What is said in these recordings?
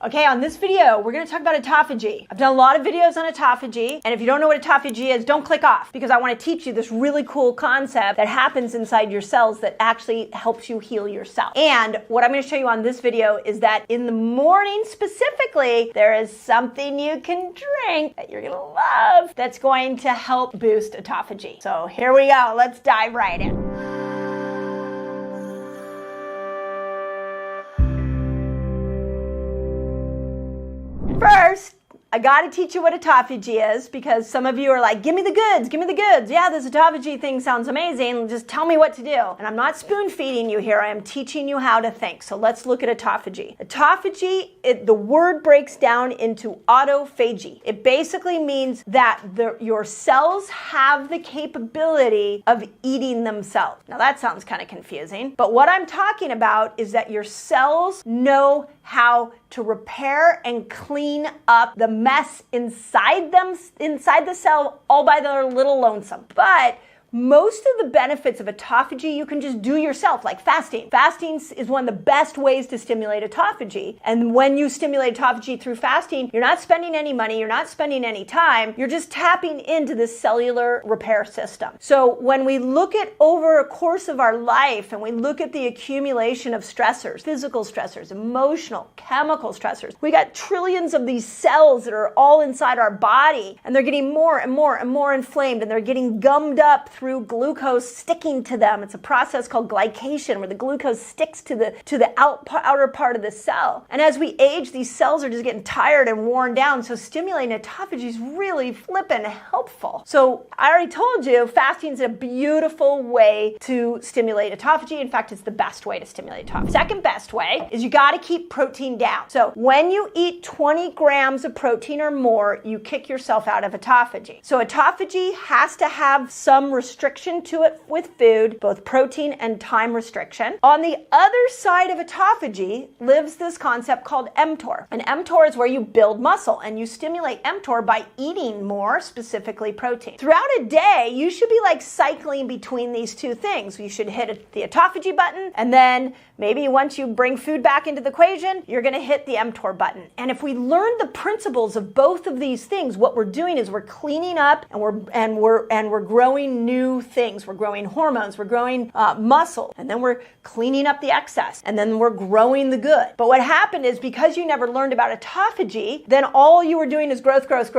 Okay, on this video, we're going to talk about autophagy. I've done a lot of videos on autophagy, and if you don't know what autophagy is, don't click off, because I want to teach you this really cool concept that happens inside your cells that actually helps you heal yourself. And what I'm going to show you on this video is that in the morning specifically, there is something you can drink that you're going to love that's going to help boost autophagy. So here we go. Let's dive right in. First, I got to teach you what autophagy is, because some of you are like, give me the goods, give me the goods. Yeah, this autophagy thing sounds amazing. Just tell me what to do. And I'm not spoon feeding you here. I am teaching you how to think. So let's look at autophagy. Autophagy, the word breaks down into autophagy. It basically means that your cells have the capability of eating themselves. Now that sounds kind of confusing, but what I'm talking about is that your cells know how to repair and clean up the mess inside the cell, all by their little lonesome. But most of the benefits of autophagy you can just do yourself, like fasting. Fasting is one of the best ways to stimulate autophagy. And when you stimulate autophagy through fasting, you're not spending any money, you're not spending any time, you're just tapping into this cellular repair system. So when we look at over a course of our life and we look at the accumulation of stressors, physical stressors, emotional, chemical stressors, we got trillions of these cells that are all inside our body, and they're getting more and more and more inflamed, and they're getting gummed up through glucose sticking to them. It's a process called glycation, where the glucose sticks to the outer part of the cell. And as we age, these cells are just getting tired and worn down. So stimulating autophagy is really flippin' helpful. So I already told you, fasting is a beautiful way to stimulate autophagy. In fact, it's the best way to stimulate autophagy. Second best way is you got to keep protein down. So when you eat 20 grams of protein or more, you kick yourself out of autophagy. So autophagy has to have some restriction to it with food, both protein and time restriction. On the other side of autophagy lives this concept called mTOR. And mTOR is where you build muscle, and you stimulate mTOR by eating more, specifically protein. Throughout a day, you should be like cycling between these two things. You should hit the autophagy button, and then maybe once you bring food back into the equation, you're going to hit the mTOR button. And if we learn the principles of both of these things, what we're doing is we're cleaning up and we're growing new things. We're growing hormones, we're growing muscle, and then we're cleaning up the excess, and then we're growing the good. But what happened is, because you never learned about autophagy, then all you were doing is growth, which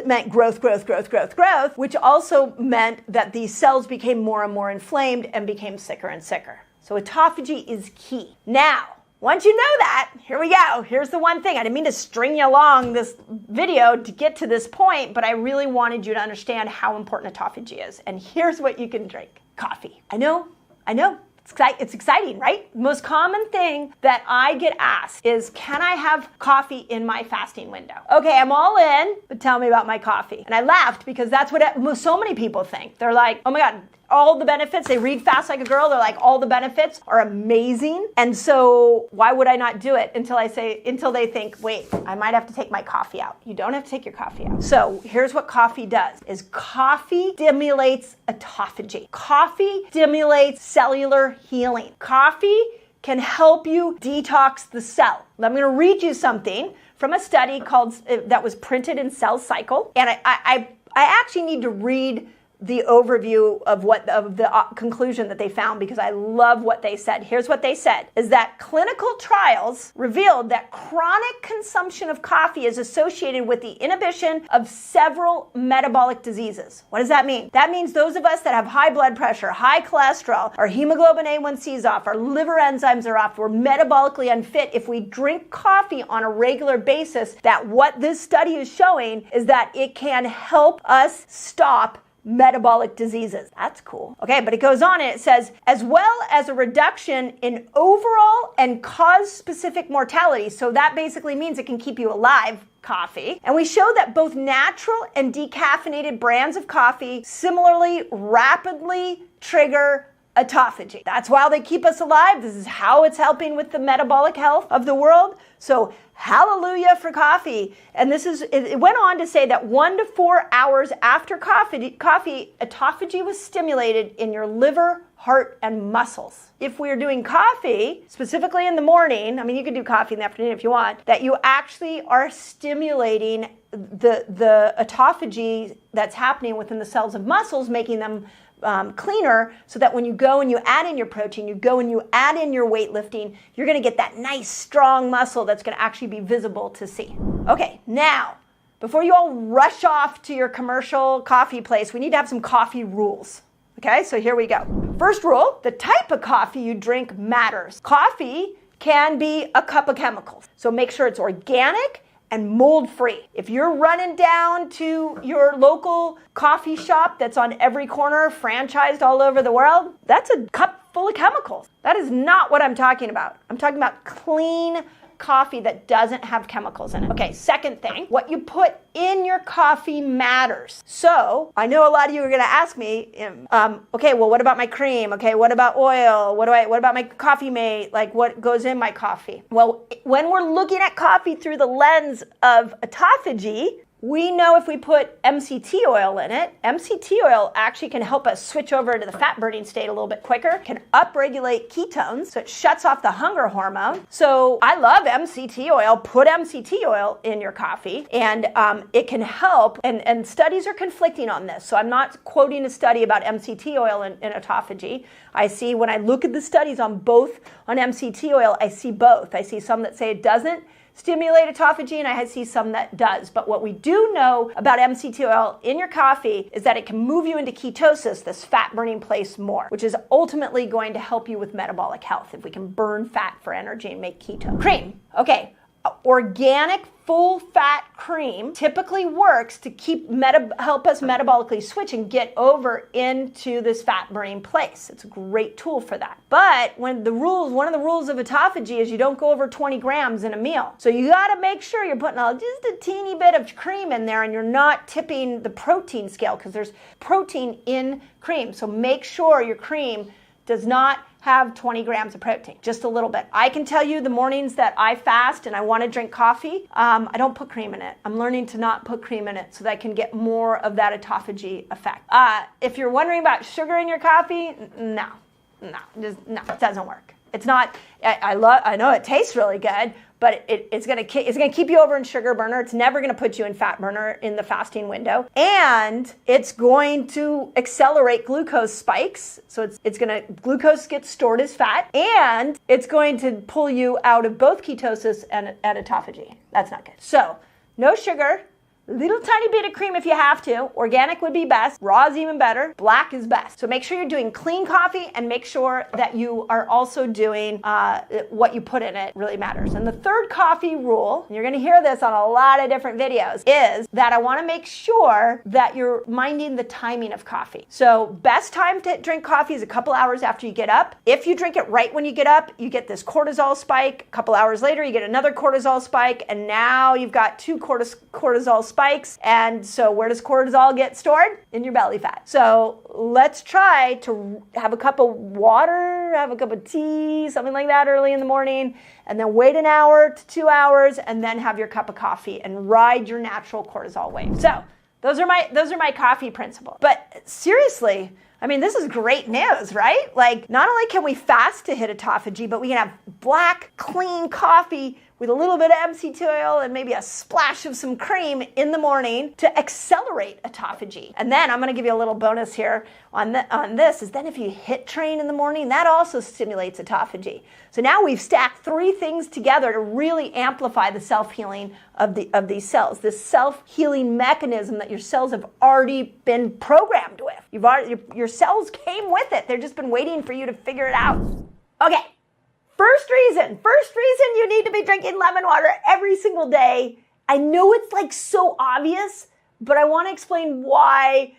meant growth, which also meant that these cells became more and more inflamed and became sicker and sicker. So autophagy is key. Now, once you know that, here we go. Here's the one thing. I didn't mean to string you along this video to get to this point, but I really wanted you to understand how important autophagy is. And here's what you can drink. Coffee. I know. It's exciting, right? The most common thing that I get asked is, can I have coffee in my fasting window? Okay, I'm all in, but tell me about my coffee. And I laughed, because that's what so many people think. They're like, oh my God, all the benefits. They read Fast Like a Girl. They're like, all the benefits are amazing. And so why would I not do it until they think, wait, I might have to take my coffee out. You don't have to take your coffee out. So here's what coffee does, is coffee stimulates autophagy. Coffee stimulates cellular healing. Coffee can help you detox the cell. I'm going to read you something from a study that was printed in Cell Cycle. And I actually need to read the overview of the conclusion that they found, because I love what they said. Here's what they said, is that clinical trials revealed that chronic consumption of coffee is associated with the inhibition of several metabolic diseases. What does that mean? That means those of us that have high blood pressure, high cholesterol, our hemoglobin A1C is off, our liver enzymes are off, we're metabolically unfit. If we drink coffee on a regular basis, that what this study is showing is that it can help us stop metabolic diseases. That's cool. Okay, but it goes on and it says, as well as a reduction in overall and cause-specific mortality. So that basically means it can keep you alive, coffee. And we show that both natural and decaffeinated brands of coffee similarly rapidly trigger autophagy. That's why they keep us alive. This is how it's helping with the metabolic health of the world. So hallelujah for coffee. And it went on to say that 1 to 4 hours after coffee, autophagy was stimulated in your liver, heart, and muscles. If we're doing coffee, specifically in the morning, I mean, you can do coffee in the afternoon if you want, that you actually are stimulating the autophagy that's happening within the cells of muscles, making them cleaner, so that when you go and you add in your protein, you go and you add in your weightlifting, you're going to get that nice strong muscle that's going to actually be visible to see. Okay, now, before you all rush off to your commercial coffee place, we need to have some coffee rules. Okay, so here we go. First rule, the type of coffee you drink matters. Coffee can be a cup of chemicals, so make sure it's organic and mold-free. If you're running down to your local coffee shop that's on every corner, franchised all over the world, that's a cup full of chemicals. That is not what I'm talking about. I'm talking about clean coffee that doesn't have chemicals in it. Okay, second thing, what you put in your coffee matters. So I know a lot of you are going to ask me, okay, well, what about my cream? Okay, what about oil? What about my coffee mate? Like, what goes in my coffee? Well, when we're looking at coffee through the lens of autophagy, we know if we put MCT oil in it, MCT oil actually can help us switch over to the fat burning state a little bit quicker, can upregulate ketones, so it shuts off the hunger hormone. So I love MCT oil. Put MCT oil in your coffee, and it can help, and studies are conflicting on this. So I'm not quoting a study about MCT oil in autophagy. I see, when I look at the studies on MCT oil, I see both. I see some that say it doesn't stimulate autophagy, and I see some that does. But what we do know about MCT oil in your coffee is that it can move you into ketosis, this fat burning place, more, which is ultimately going to help you with metabolic health if we can burn fat for energy and make keto. Cream. Okay. Organic full fat cream typically works to help us metabolically switch and get over into this fat burning place. It's a great tool for that. But one of the rules of autophagy is you don't go over 20 grams in a meal. So you got to make sure you're putting just a teeny bit of cream in there, and you're not tipping the protein scale, because there's protein in cream. So make sure your cream does not have 20 grams of protein, just a little bit. I can tell you the mornings that I fast and I want to drink coffee, I don't put cream in it. I'm learning to not put cream in it so that I can get more of that autophagy effect. If you're wondering about sugar in your coffee, no, it doesn't work. It's not, I know it tastes really good, but it's gonna keep you over in sugar burner. It's never gonna put you in fat burner in the fasting window. And it's going to accelerate glucose spikes. So glucose gets stored as fat, and it's going to pull you out of both ketosis and autophagy. That's not good. So no sugar. Little tiny bit of cream if you have to. Organic would be best. Raw is even better. Black is best. So make sure you're doing clean coffee, and make sure that you are also doing what you put in it really matters. And the third coffee rule, and you're going to hear this on a lot of different videos, is that I want to make sure that you're minding the timing of coffee. So best time to drink coffee is a couple hours after you get up. If you drink it right when you get up, you get this cortisol spike. A couple hours later, you get another cortisol spike, and now you've got two cortisol spikes. And so where does cortisol get stored? In your belly fat. So let's try to have a cup of water, have a cup of tea, something like that early in the morning, and then wait an hour to 2 hours, and then have your cup of coffee and ride your natural cortisol wave. So those are my coffee principles. But seriously, I mean, this is great news, right? Like, not only can we fast to hit autophagy, but we can have black, clean coffee with a little bit of MCT oil and maybe a splash of some cream in the morning to accelerate autophagy. And then I'm going to give you a little bonus here on this, is then if you hit train in the morning, that also stimulates autophagy. So now we've stacked 3 things together to really amplify the self-healing of these cells, this self-healing mechanism that your cells have already been programmed with. Your cells came with it. They've just been waiting for you to figure it out. Okay. First reason you need to be drinking lemon water every single day. I know it's like so obvious, but I want to explain why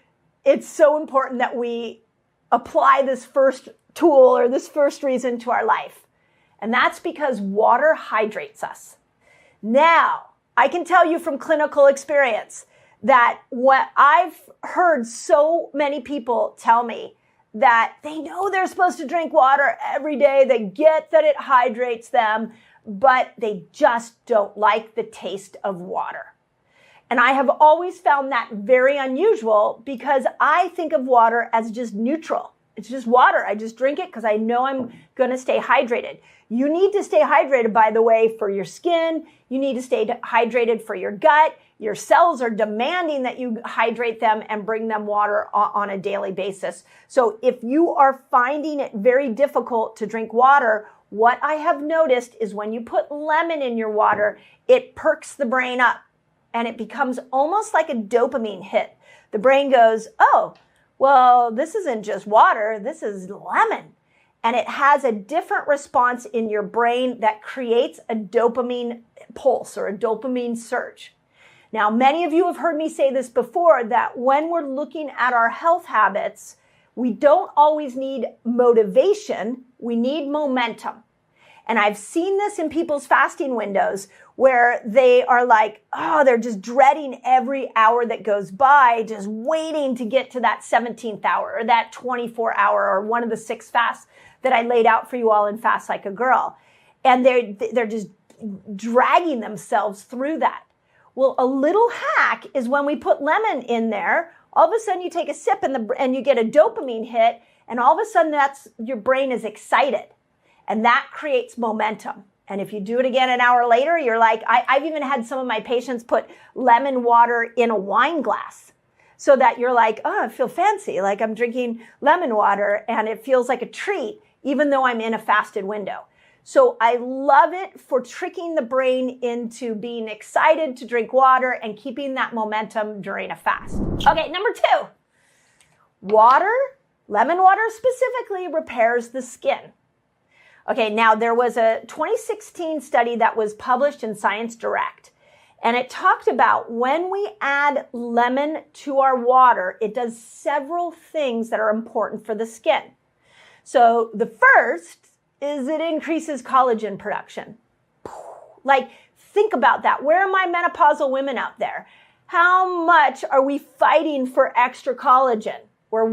it's so important that we apply this first tool or this first reason to our life. And that's because water hydrates us. Now, I can tell you from clinical experience that what I've heard so many people tell me that they know they're supposed to drink water every day. They get that it hydrates them, but they just don't like the taste of water. And I have always found that very unusual because I think of water as just neutral. It's just water. I just drink it because I know I'm going to stay hydrated. You need to stay hydrated, by the way, for your skin. You need to stay hydrated for your gut. Your cells are demanding that you hydrate them and bring them water on a daily basis. So if you are finding it very difficult to drink water, what I have noticed is when you put lemon in your water, it perks the brain up and it becomes almost like a dopamine hit. The brain goes, oh, well, this isn't just water, this is lemon. And it has a different response in your brain that creates a dopamine pulse or a dopamine surge. Now, many of you have heard me say this before, that when we're looking at our health habits, we don't always need motivation, we need momentum. And I've seen this in people's fasting windows where they are like, oh, they're just dreading every hour that goes by, just waiting to get to that 17th hour or that 24 hour or one of the 6 fasts that I laid out for you all in Fast Like a Girl. And they're just dragging themselves through that. Well, a little hack is when we put lemon in there, all of a sudden you take a sip and you get a dopamine hit, and all of a sudden your brain is excited. And that creates momentum. And if you do it again an hour later, you're like, I've even had some of my patients put lemon water in a wine glass so that you're like, oh, I feel fancy, like I'm drinking lemon water and it feels like a treat, even though I'm in a fasted window. So I love it for tricking the brain into being excited to drink water and keeping that momentum during a fast. Okay, number 2, water, lemon water specifically, repairs the skin. Okay, now there was a 2016 study that was published in Science Direct, and it talked about when we add lemon to our water, it does several things that are important for the skin. So the first is it increases collagen production. Like, think about that. Where are my menopausal women out there? How much are we fighting for extra collagen? Or,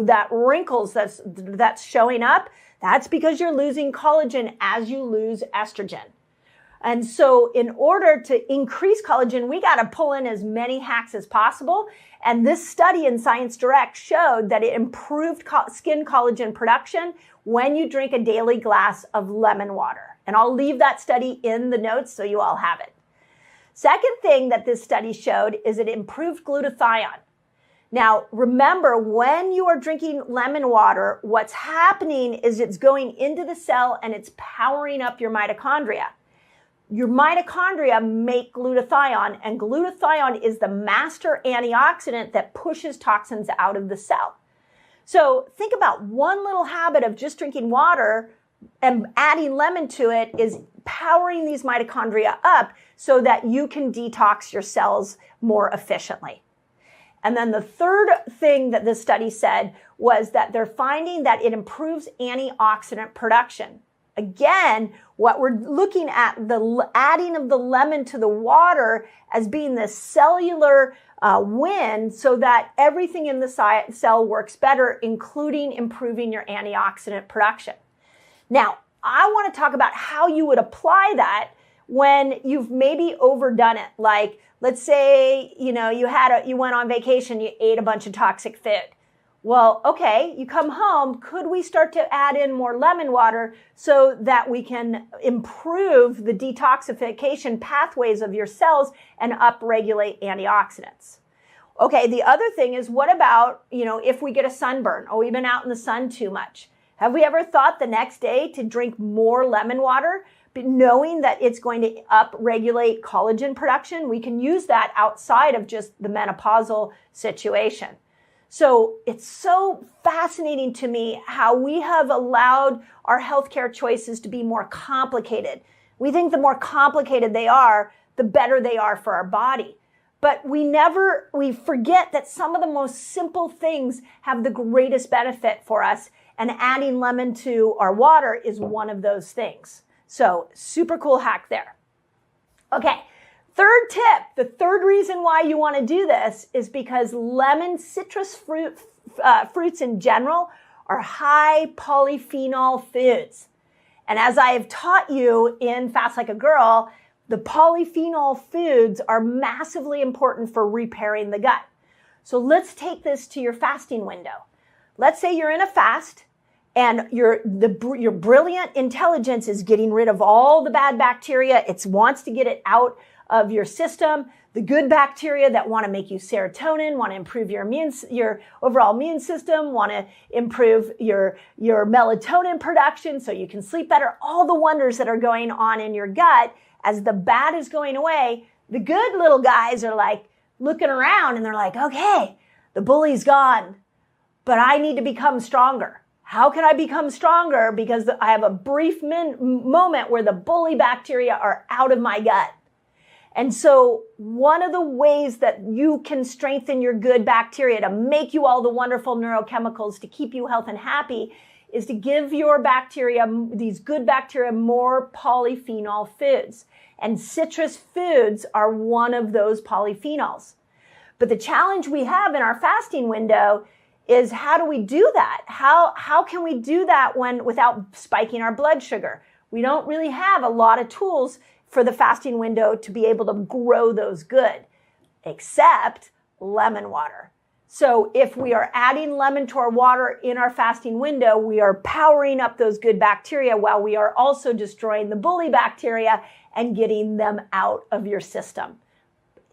that wrinkles that's showing up, that's because you're losing collagen as you lose estrogen. And so in order to increase collagen, we got to pull in as many hacks as possible. And this study in Science Direct showed that it improved skin collagen production when you drink a daily glass of lemon water. And I'll leave that study in the notes so you all have it. Second thing that this study showed is it improved glutathione. Now, remember, when you are drinking lemon water, what's happening is it's going into the cell and it's powering up your mitochondria. Your mitochondria make glutathione, and glutathione is the master antioxidant that pushes toxins out of the cell. So think about one little habit of just drinking water and adding lemon to it is powering these mitochondria up so that you can detox your cells more efficiently. And then the third thing that this study said was that they're finding that it improves antioxidant production. Again, what we're looking at, the adding of the lemon to the water as being the cellular win so that everything in the cell works better, including improving your antioxidant production. Now, I want to talk about how you would apply that when you've maybe overdone it. Like, let's say, you went on vacation, you ate a bunch of toxic food. Well, okay, you come home, could we start to add in more lemon water so that we can improve the detoxification pathways of your cells and upregulate antioxidants? Okay, the other thing is, what about, if we get a sunburn or we've been out in the sun too much? Have we ever thought the next day to drink more lemon water, but knowing that it's going to upregulate collagen production? We can use that outside of just the menopausal situation. So it's so fascinating to me how we have allowed our healthcare choices to be more complicated. We think the more complicated they are, the better they are for our body. But we forget that some of the most simple things have the greatest benefit for us, and adding lemon to our water is one of those things. So super cool hack there. Okay. Third tip, the third reason why you want to do this is because lemon, citrus fruits in general, are high polyphenol foods. And as I have taught you in Fast Like a Girl, the polyphenol foods are massively important for repairing the gut. So let's take this to your fasting window. Let's say you're in a fast and your brilliant intelligence is getting rid of all the bad bacteria. It wants to get it out of your system. The good bacteria that want to make you serotonin, want to improve your overall immune system, want to improve your melatonin production so you can sleep better. All the wonders that are going on in your gut, as the bad is going away, the good little guys are like looking around and they're like, okay, the bully's gone, but I need to become stronger. How can I become stronger? Because I have a brief moment where the bully bacteria are out of my gut. And so one of the ways that you can strengthen your good bacteria to make you all the wonderful neurochemicals to keep you healthy and happy is to give your bacteria, these good bacteria, more polyphenol foods. And citrus foods are one of those polyphenols. But the challenge we have in our fasting window is, how do we do that? How can we do that without spiking our blood sugar? We don't really have a lot of tools for the fasting window to be able to grow those good, except lemon water. So if we are adding lemon to our water in our fasting window, we are powering up those good bacteria while we are also destroying the bully bacteria and getting them out of your system.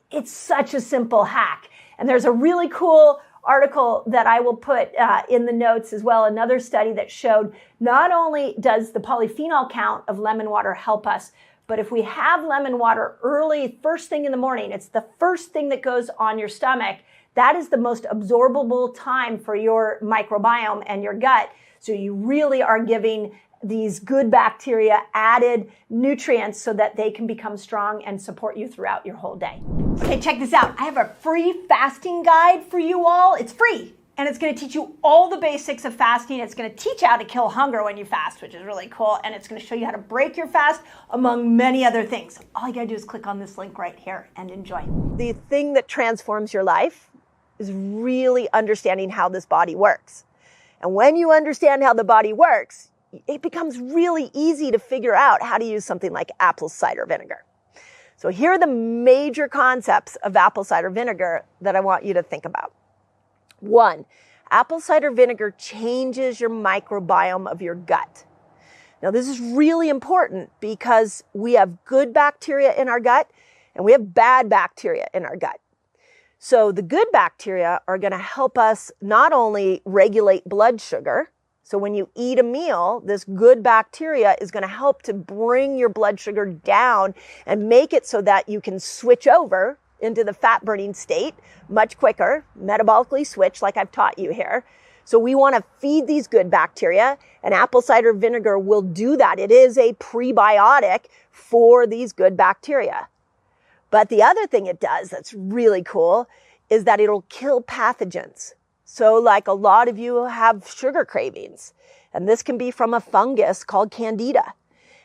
It's such a simple hack. And there's a really cool article that I will put in the notes as well, another study that showed not only does the polyphenol count of lemon water help us, but if we have lemon water early, first thing in the morning, it's the first thing that goes on your stomach. That is the most absorbable time for your microbiome and your gut. So you really are giving these good bacteria added nutrients so that they can become strong and support you throughout your whole day. Okay, check this out. I have a free fasting guide for you all. It's free. And it's going to teach you all the basics of fasting. It's going to teach you how to kill hunger when you fast, which is really cool. And it's going to show you how to break your fast, among many other things. All you got to do is click on this link right here and enjoy. The thing that transforms your life is really understanding how this body works. And when you understand how the body works, it becomes really easy to figure out how to use something like apple cider vinegar. So here are the major concepts of apple cider vinegar that I want you to think about. 1, apple cider vinegar changes your microbiome of your gut. Now, this is really important because we have good bacteria in our gut and we have bad bacteria in our gut. So the good bacteria are going to help us not only regulate blood sugar. So when you eat a meal, this good bacteria is going to help to bring your blood sugar down and make it so that you can switch over into the fat burning state much quicker, metabolically switch like I've taught you here. So we want to feed these good bacteria, and apple cider vinegar will do that. It is a prebiotic for these good bacteria. But the other thing it does that's really cool is that it'll kill pathogens. So like a lot of you have sugar cravings, and this can be from a fungus called Candida.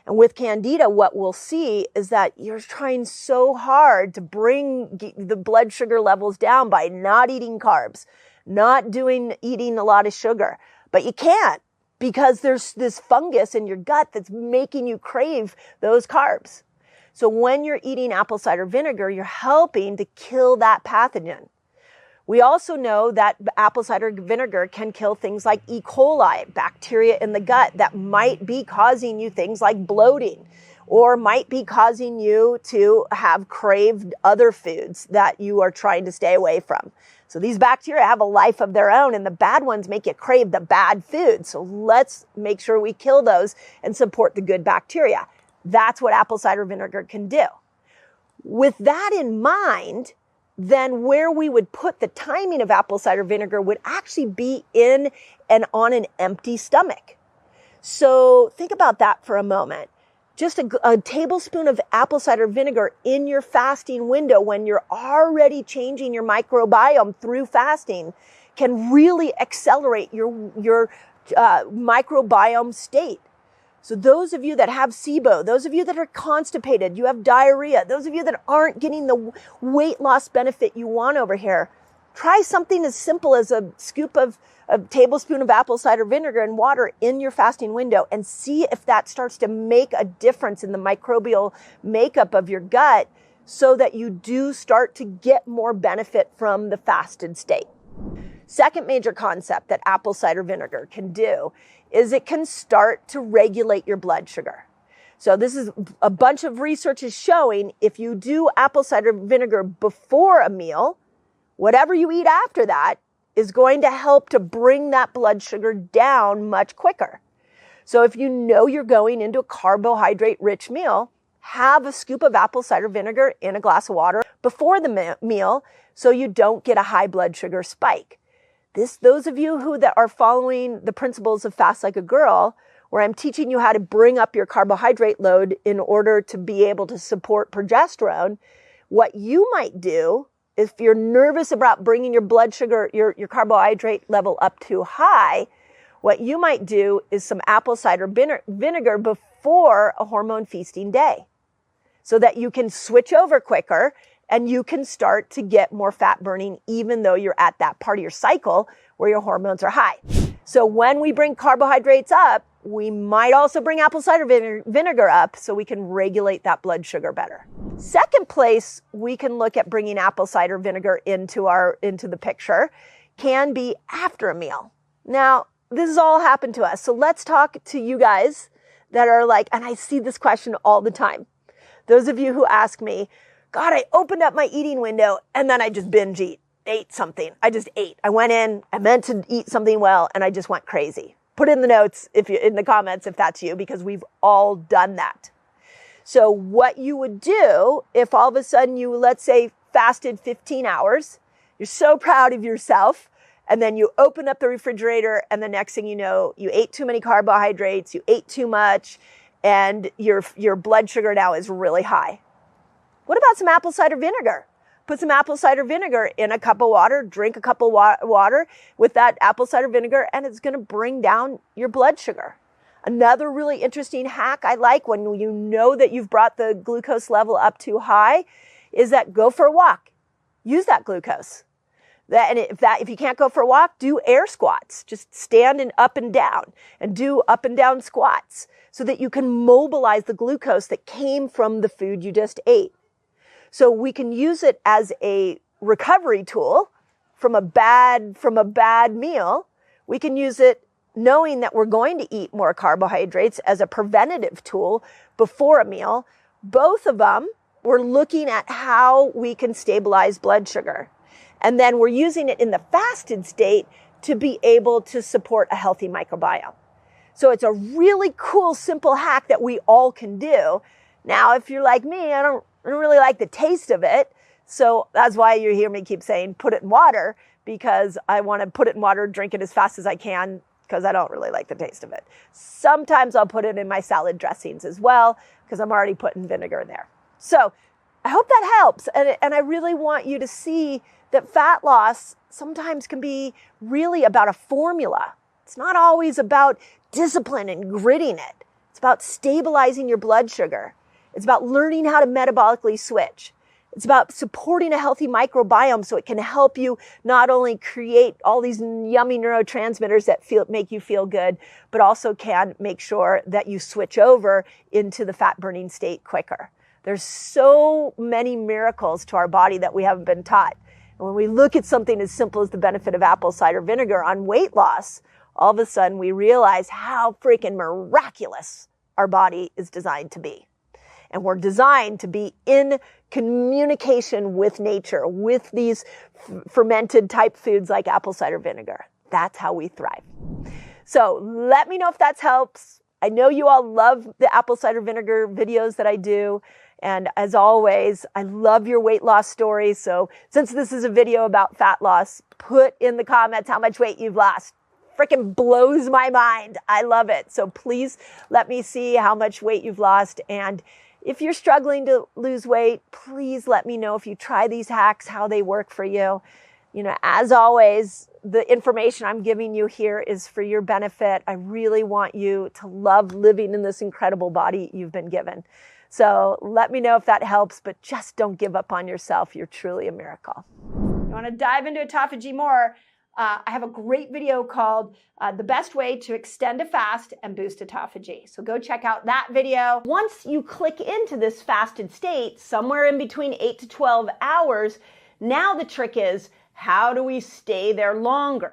And with Candida, what we'll see is that you're trying so hard to bring the blood sugar levels down by not eating carbs, not eating a lot of sugar. But you can't, because there's this fungus in your gut that's making you crave those carbs. So when you're eating apple cider vinegar, you're helping to kill that pathogen. We also know that apple cider vinegar can kill things like E. coli, bacteria in the gut that might be causing you things like bloating, or might be causing you to have craved other foods that you are trying to stay away from. So these bacteria have a life of their own, and the bad ones make you crave the bad food. So let's make sure we kill those and support the good bacteria. That's what apple cider vinegar can do. With that in mind, then where we would put the timing of apple cider vinegar would actually be in and on an empty stomach. So think about that for a moment. Just a tablespoon of apple cider vinegar in your fasting window when you're already changing your microbiome through fasting can really accelerate your microbiome state. So those of you that have SIBO, those of you that are constipated, you have diarrhea, those of you that aren't getting the weight loss benefit you want over here, Try something as simple as a tablespoon of apple cider vinegar and water in your fasting window and see if that starts to make a difference in the microbial makeup of your gut so that you do start to get more benefit from the fasted state. Second major concept that apple cider vinegar can do is it can start to regulate your blood sugar. So this is a bunch of research is showing if you do apple cider vinegar before a meal, whatever you eat after that is going to help to bring that blood sugar down much quicker. So if you know you're going into a carbohydrate-rich meal, have a scoop of apple cider vinegar in a glass of water before the meal so you don't get a high blood sugar spike. Those of you that are following the principles of Fast Like a Girl, where I'm teaching you how to bring up your carbohydrate load in order to be able to support progesterone, what you might do if you're nervous about bringing your blood sugar, your carbohydrate level up too high, what you might do is some apple cider vinegar before a hormone feasting day so that you can switch over quicker and you can start to get more fat burning even though you're at that part of your cycle where your hormones are high. So when we bring carbohydrates up, we might also bring apple cider vinegar up so we can regulate that blood sugar better. Second place we can look at bringing apple cider vinegar into the picture can be after a meal. Now, this has all happened to us. So let's talk to you guys that are like, and I see this question all the time. Those of you who ask me, God, I opened up my eating window and then I just binge ate something. I just ate. I went in, I meant to eat something well, and I just went crazy. Put in the comments if that's you, because we've all done that. So what you would do if all of a sudden you, let's say, fasted 15 hours, you're so proud of yourself, and then you open up the refrigerator and the next thing you know, you ate too many carbohydrates, you ate too much, and your blood sugar now is really high. What about some apple cider vinegar? Put some apple cider vinegar in a cup of water, drink a cup of water with that apple cider vinegar, and it's going to bring down your blood sugar. Another really interesting hack I like when you know that you've brought the glucose level up too high is that go for a walk. Use that glucose. If you can't go for a walk, do air squats. Just stand up and down and do up and down squats so that you can mobilize the glucose that came from the food you just ate. So we can use it as a recovery tool from a bad meal. We can use it knowing that we're going to eat more carbohydrates as a preventative tool before a meal. Both of them, we're looking at how we can stabilize blood sugar. And then we're using it in the fasted state to be able to support a healthy microbiome. So it's a really cool, simple hack that we all can do. Now, if you're like me, I don't really like the taste of it. So that's why you hear me keep saying, put it in water, because I want to put it in water, drink it as fast as I can, because I don't really like the taste of it. Sometimes I'll put it in my salad dressings as well, because I'm already putting vinegar in there. So I hope that helps. And I really want you to see that fat loss sometimes can be really about a formula. It's not always about discipline and gritting it. It's about stabilizing your blood sugar. It's about learning how to metabolically switch. It's about supporting a healthy microbiome so it can help you not only create all these yummy neurotransmitters that make you feel good, but also can make sure that you switch over into the fat burning state quicker. There's so many miracles to our body that we haven't been taught. And when we look at something as simple as the benefit of apple cider vinegar on weight loss, all of a sudden we realize how freaking miraculous our body is designed to be. And we're designed to be in communication with nature, with these fermented type foods like apple cider vinegar. That's how we thrive. So let me know if that helps. I know you all love the apple cider vinegar videos that I do. And as always, I love your weight loss stories. So since this is a video about fat loss, put in the comments how much weight you've lost. Freaking blows my mind. I love it. So please let me see how much weight you've lost. And if you're struggling to lose weight, please let me know if you try these hacks, how they work for you. You know, as always, the information I'm giving you here is for your benefit. I really want you to love living in this incredible body you've been given. So let me know if that helps, but just don't give up on yourself. You're truly a miracle. You want to dive into autophagy more, I have a great video called The Best Way to Extend a Fast and Boost Autophagy. So go check out that video. Once you click into this fasted state, somewhere in between 8 to 12 hours, now the trick is, how do we stay there longer?